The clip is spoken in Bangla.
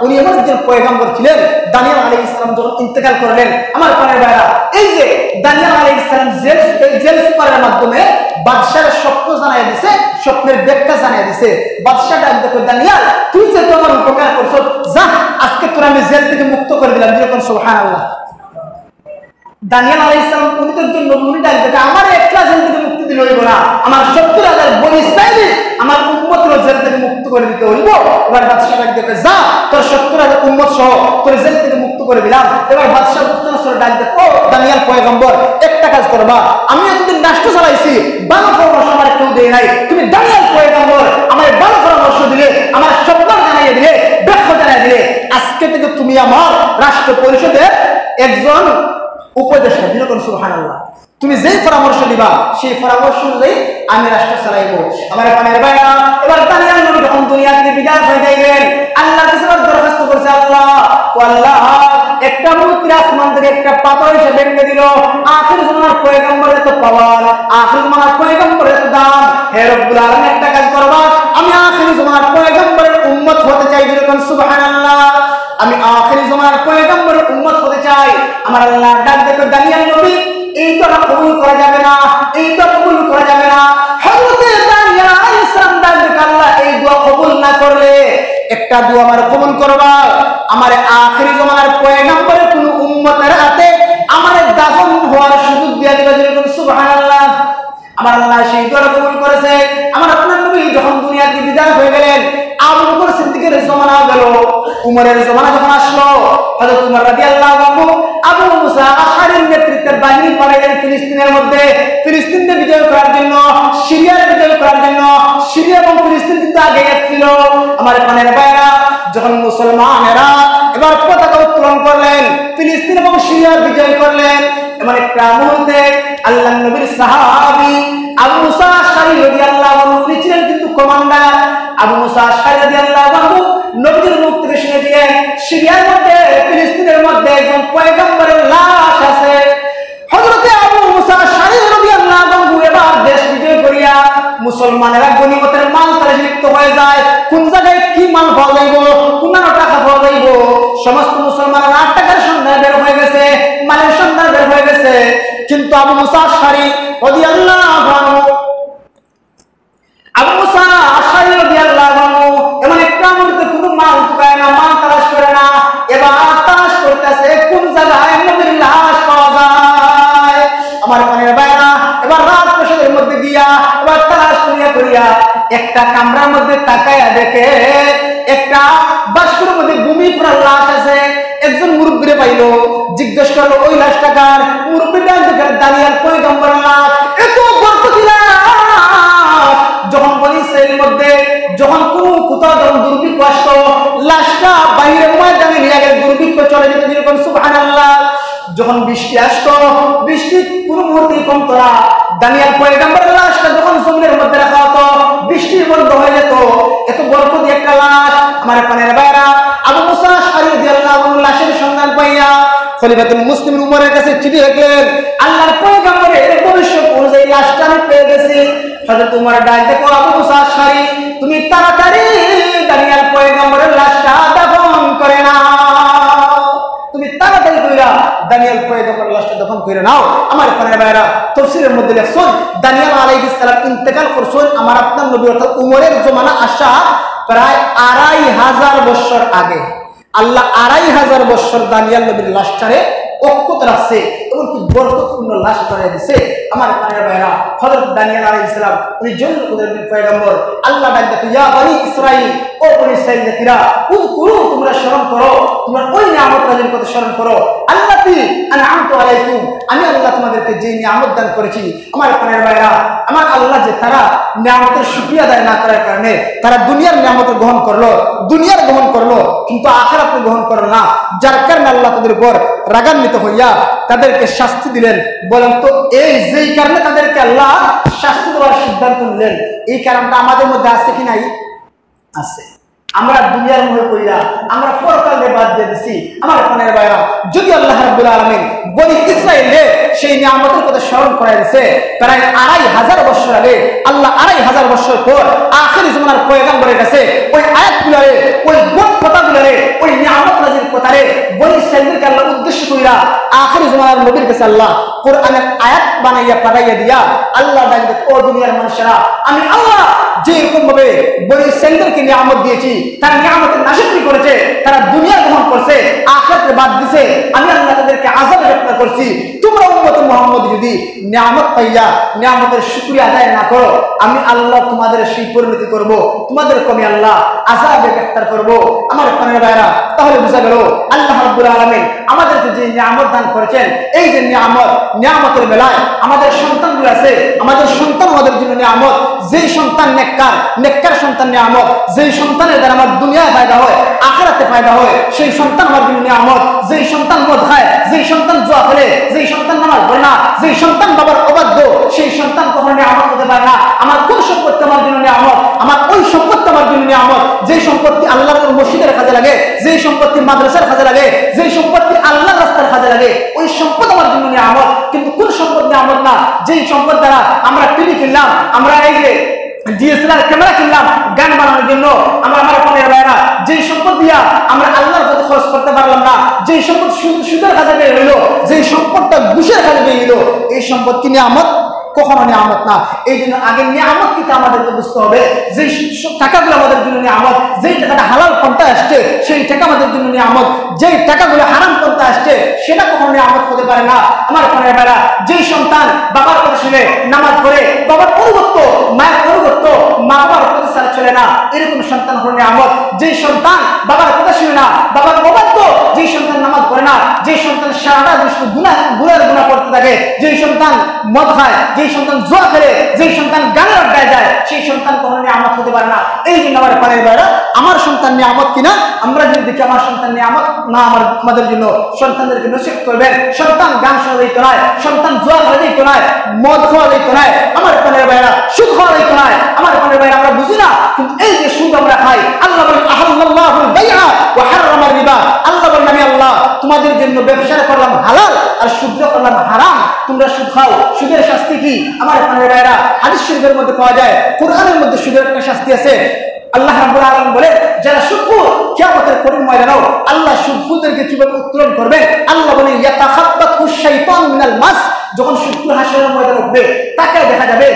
উনি এমন একজন পয়গম্বর ছিলেন। দানিয়েল আলাইহিস সালাম যখন ইন্তেকাল করলেন, আমার প্রাণের ভাইরা, এই যে দানিয়েল আলাইহিস সালাম জেল সুপারের মাধ্যমে বাদশার স্বপ্ন জানাই দিছে, স্বপ্নের ব্যাখ্যা জানাই দিছে। বাদশা ডাক দেখো, দানিয়েল তুই যে তোমার উপকার করছো, যা আজকে তোর আমি জেল থেকে মুক্ত করে দিলাম। যেরকম সুবহানাল্লাহ। দানিয়েল আলাইহিস সালাম উনি তো একজন নবী, উনি ডাক দেখে আমার একটা জেল থেকে মুক্তি দিলে হইব না, আমার 70,000 বনি ইসরাইল আমার উম্মতের জেল থেকে মুক্ত করে দিতে হইব। এবার বাদশা ডাক দেখে, যা তোর 70,000 উম্মত সহ তোর জেল থেকে মুক্ত করে দিলাম। এবার বাদশা মুক্তানসর ডাক দেখো, দানিয়েল পয়গম্বর একটা কাজ করবা, আমি এতদিন রাষ্ট্র চালাইছি, ভালো পরামর্শ আমার কেউ দেয় নাই, তুমি দানিয়েল পয়গম্বর আমার ভালো পরামর্শ দিলে, আমার স্বপ্ন জানাইয়ে দিলে, ব্যাখ্যা জানাইয়ে দিলে, আজকে থেকে তুমি আমার রাষ্ট্র পরিষদের একজন উপদেষ্টা। যেরকম সুবহানাল্লাহ। তুমি যেই পরামর্শ দিবা সেই পরামর্শ অনুযায়ী আমি রাষ্ট্র চালাইব। আমার পানের ভাইরা, এবার দানিয়েল নবী যখন দুনিয়া থেকে বিদায় হয়ে যাইবেন, আল্লাহর কাছে দরখাস্ত করছে, আল্লাহ ও আল্লাহ, একটা মুদ্রা আসমান থেকে একটা পাথর এসে ভেঙে দিল, আখির জামানার পয়গম্বরের এত পাওয়ার, আখির জামানার পয়গম্বরের এত দাম, হে রব্বুল আলামিন একটা কাজ করবা, আমি আখির জামানার পয়গম্বরের উম্মত হতে চাই। যেরকম সুবহানাল্লাহ। আমি আখির জামানার পয়গম্বরের উম্মত হতে চাই। আমার আল্লাহ ডাক দেখো, দানিয়েল নবী এই তো কবুল করা যাবে না, এই তো কবুল করা যাবে না। হযরত দানিয়েল আলাইহিস সালাম ডাক দেখো, আল্লাহ এই দোয়া কবুল না করলে একটা দোয়া আমার কবুল করবা, আমার আখিরি জামানার পয়গম্বরের কোন উম্মতের হাতে আমার দাফন হওয়ার সুযোগ দিয়ে দিবা। যেরকম সুবহানাল্লাহ। আমার আল্লাহ সেই দোয়া কবুল করেছে। আমার আপনার নবী যখন দুনিয়া থেকে বিদায় হয়ে গেলেন, আবু বকর সিদ্দিকের জমানা গেল, উমরের জমানা যখন আসলো, হযরত উমর রাদিয়াল্লাহু আনহু আবু মুসা আশআরীর নেতৃত্বের বাহিনী পাঠালেন ফিলিস্তিনের মধ্যে, ফিলিস্তিনকে বিজয় করার জন্য, সিরিয়ার বিজয় করার জন্য। সিরিয়া এবং ফিলিস্তিন কিন্তু আগে ছিল। আমার পানের ভাইরা, যখন মুসলমানেরা এবার পতাকা উত্তোলন করলেন, ফিলিস্তিন এবং সিরিয়ার বিজয় করলেন, এমন একটা মুহূর্তে আল্লাহর নবীর সাহাবী আবু মুসা আশআরী রাদিয়াল্লাহু আনহু, উনি ছিলেন কিন্তু কমান্ডার। আবু মুসা আশআরী রাদিয়াল্লাহু আনহু নবীর মুখ থেকে শুনে দিলেন, সিরিয়ার মধ্যে, ফিলিস্তিনের মধ্যে একজন পয়গম্বরের লাশ আছে। হযরত আবু মুসা আশআরী রাদিয়াল্লাহু আনহু এবার দেশ বিজয় করিয়া মুসলমানেরা গনিমতের মাল তারা লিপ্ত হয়ে যায়। কোন জায়গায় কি মাল পাওয়া যাইব, কোন টাকা পাওয়া যাইব, সমস্ত মুসলমানরা 8 টাকার সন্ধান বের হয়ে গেছে, মালের সন্ধান বের হয়ে গেছে। কিন্তু আবু মুসা আশআরী রাদিয়াল্লাহু আনহু, আবু মুসা আশআরী রাদিয়াল্লাহু আনহু এমন একটা মুহূর্তে কোনো মাল পায় না, মাল তালাশ করে না, এবার তালাশ করতেছে কোন জায়গায় নবীর লাশ পাওয়া যায়। আমার পানের ভাইরা, এবার রাত প্রসাদের মধ্যে গিয়া এবার তালাশ করিয়া একটা কামরার মধ্যে তাকায়া দেখে একটা বাস্কের মধ্যে ভূমি পুরা লাশ আছে। একজন মুরব্বীরে পাইলো, জিজ্ঞেস করলো ওই লাশটা কার? মুরব্বীটা দানিয়েল পয়গম্বরের লাশ। এত বরকতি লাশ। যখন বনি ইসরাইলের মধ্যে যখন কোথাও যখন দুর্ভিক্ষ আসতো, লাশটা বাইরে ময়দানে নিয়ে গেলে দুর্ভিক্ষ চলে যেত। যেরকম সুবহানাল্লাহ। যখন বৃষ্টি আসতো, বৃষ্টি কোনো মুহূর্তেই কমতো না। দানিয়েল পয়গম্বরের লাশটা যখন জমিনের মধ্যে রাখা হতো, বৃষ্টি বন্ধ হয়ে যেত। এত বরকতি একটা লাশ। আমার পানের ভাইরা, আবু মুসা আশআরী রাদিয়াল্লাহু আনহু লাশের সন্ধান পাইয়া খলিফাতুল মুসলিমিন উমরের কাছে চিঠি লিখলেন, আল্লাহর পয়গম্বরের ভবিষ্যৎ অনুযায়ী লাশটা আমি পেয়ে গেছি। হযরত উমর ডাক দেখো, আবু মুসা আশআরী তুমি তাড়াতাড়ি দানিয়েল পয়গম্বরের লাশটা দাফন করে নাও, তুমি তাড়াতাড়ি কইরা দানিয়েল পয়গম্বরের লাশটা দাফন করে নাও। আমার পানের ভাইরা, তাফসীরের মধ্যে লেখছেন দানিয়েল আলাইহিস সালাম ইন্তেকাল করছেন আমার আপনার নবী অর্থাৎ উমরের জমানা আসা প্রায় 2500 বছর আগে। আল্লাহ 2500 বছর দানিয়েল নবীর লাশটারে অক্ষত রাখছে এবং কি বরকতপূর্ণ লাশ বানিয়ে দিয়েছে। আমার পানের ভাইরা, হযরত দানিয়েল আলাইহিস সালাম উনি জন্নুল কুদরতের পয়গম্বর। আল্লাহ ডাক দেখো, ইয়া বনি ইসরাইল, ও বনি ইসরাইল জাতিরা, উযকুরু তোমরা স্মরণ করো, তোমরা ওই নিয়ামত রাজির কথা স্মরণ করো, আল্লাতী আনআমতু আলাইকুম, আমি আল্লাহ তোমাদেরকে যে নিয়ামত দান করেছি। আমার পানের ভাইরা, আমার আল্লাহ যে তারা নিয়ামতের শুকরিয়া আদায় না করার কারণে তারা দুনিয়ার নিয়ামত গ্রহণ করলো, দুনিয়ার গ্রহণ করলো, কিন্তু আখিরাত গ্রহণ করলো না, যার কারণে আল্লাহ তাদের উপর রাগান্বিত হইয়া তাদেরকে শাস্তি দিলেন। বলেন তো এই যেই কারণে তাদেরকে আল্লাহ শাস্তি দেওয়ার সিদ্ধান্ত নিলেন, এই কারণটা আমাদের মধ্যে আছে কি নাই? আছে। আমরা দুনিয়ার মোহে পড়িয়া আমরা পরকালে বাদ দিয়ে দিছি। আমার পানের ভাইরা, যদি আল্লাহ রাব্বুল আলামিন বনি ইসরাইলে সেই নিয়ামতের কথা স্মরণ করাই দিয়েছে প্রায় 2500 বছর আগে, আল্লাহ 2500 বছর পর আখির জামানার পয়গম্বরের কাছে ওই আয়াতগুলোরে, ওই কথাগুলোরে, ওই ইসরাঈলদেরকে আল্লাহ উদ্দেশ্য কইরা আখির জামানার নবীর কাছে আল্লাহ কোরআনের আয়াত বানাইয়া পাঠাইয়া দিয়া আল্লাহ ডাকবে, ও দুনিয়ার মানুষেরা, আমি আল্লাহ যে এরকম ভাবে বনি ইসরাঈলদেরকে নিয়ামত দিয়েছি, তারা নিয়ামতের নাশকরি করেছে, তারা দুনিয়া গ্রহণ করছে, আখিরাতে বাদ দিছে, আমি আল্লাহ তাদেরকে আযাবে গ্রেফতার করছি। তোমরা উম্মত মুহাম্মদ যদি নিয়ামত পাইয়া নিয়ামতের শুকরিয়া আদায় না করো, আমি আল্লাহ তোমাদের সেই পরিণতি করব, তোমাদের কমে আল্লাহ আযাবে গ্রেফতার করব। আমার প্রাণের ভাইরা, তাহলে বোঝা গেল আল্লাহ রাব্বুল আলামিন আমাদেরকে যে নিয়ামত দান করেছেন, এই যে নিয়ামতের বেলায় আমাদের সন্তানগুলো আছে, আমাদের সন্তান আমাদের জন্য নিয়ামত। যেই সন্তান নেককার সন্তান নিয়ামত, যেই সন্তানের দ্বারা আমার দুনিয়ায় ফায়দা হয়, আখিরাতে ফায়দা হয়, সেই সন্তান আমার জন্য নিয়ামত। যেই সন্তান মদ খায়, যেই সন্তান জুয়া খেলে, যেই সন্তান নামাজ পড়ে না, যেই সন্তান বাবার অবাধ্য, সেই সন্তান কখনো নিয়ামত হতে পারে না। আমার কোন সম্পত্তি আমার জন্য নিয়ামত? আমার ওই সম্পত্তি আমার জন্য নিয়ামত যেই সম্পত্তি আল্লাহর মসজিদের কাজে লাগে, যেই সম্পত্তি মাদ্রাসার কাজে লাগে, যেই সম্পত্তি আল্লাহর রাস্তার কাজে লাগে, ওই সম্পদ আমার জন্য নিয়ামত। কিন্তু কোন সম্পদ নিয়ামত না? যেই সম্পদ দ্বারা আমরা টিভি কিনলাম, আমরা এই যে ডিএসএলআর ক্যামেরা কিনলাম গান বানানোর জন্য, আমরা আমার ফোনের বাইরা যেই সম্পদ দিয়া আমরা আল্লাহর পথে খরচ করতে পারলাম না, যেই সম্পদ সুদের কাজে বের হইলো, যেই সম্পদটা ঘুষের কাজে বের হইলো, এই সম্পদ কি নিয়ামত? কখনো নিয়ামত না। এই জন্য আগে নিয়ামত কিন্তু আমাদেরকে বুঝতে হবে। যেই টাকাগুলো আমাদের জন্য নিয়ামত, যেই টাকাটা হালাল পন্থায় আসছে সেই টাকা আমাদের জন্য নিয়ামত, যেই টাকাগুলো হারাম পন্থায় আসছে সেটা কখনো নিয়ামত হতে পারে না। আমার প্রাণের ভাইরা, যেই সন্তান বাবার কথা শুনে নামাজ পড়ে, বাবার অনুগত্য, মায়ের অনুগত্য, মা বাবার কথা ছাড়া চলে না, এরকম সন্তান হলো নিয়ামত। যেই সন্তান বাবার কথা শুনে না, বাবার অবাধ্য, যেই সন্তান নামাজ পড়ে না, যেই সন্তান সারাটা দুষ্ট গুনাহ করতে থাকে, যেই সন্তান মদ খায়, যেই সন্তান জুয়া খেলে, যেই সন্তান গানের আড্ডায় যায়, সেই সন্তান কখনো নিয়ামত হতে পারে না। এই জন্য আমার প্রাণের ভাইরা, আমার সন্তান নিয়ামত কিনা আমরা যদি দেখি আমার সন্তান নিয়ামত না, আমাদের জন্য সন্তানদেরকে নসিহত করবেন। সন্তান গান শোনা যাইতো নয়, সন্তান জুয়া খেলা যাইতো নয়, মদ খাওয়া যাইতো নয়, আমার প্রাণের ভাইরা সুদ খাওয়া যাইতো নয়। আমার প্রাণের ভাইরা, আমরা বুঝি না, কিন্তু এই যে সুদ আমরা খাই, আল্লাহ বলেন আহাল্লাল্লাহুল বাইআ ওয়া হারামার রিবা, আল্লাহ বলেন আমি আল্লাহ তোমাদের জন্য ব্যবসা করলাম হালাল আর সুদ করলাম হারাম। তোমরা সুদ খাও, সুদের শাস্তি কি? আমার প্রাণের ভাইরা, হাদিস শরীফের মধ্যে পাওয়া যায়, কোরআনের মধ্যে সুদের একটা শাস্তি আছে। আল্লাহ রাব্বুল আলামিন বলেন, যারা সুদখোর কিয়ামতের কঠিন ময়দানেও আল্লাহ সুদখোরদেরকে কিভাবে উত্তোলন করবেন? আল্লাহ বলেন ইয়াতাখাব্বাতুশ শাইতানু মিনাল মাস, যখন সুদখোর হাসরের ময়দানে উঠবে তাকে দেখা যাবে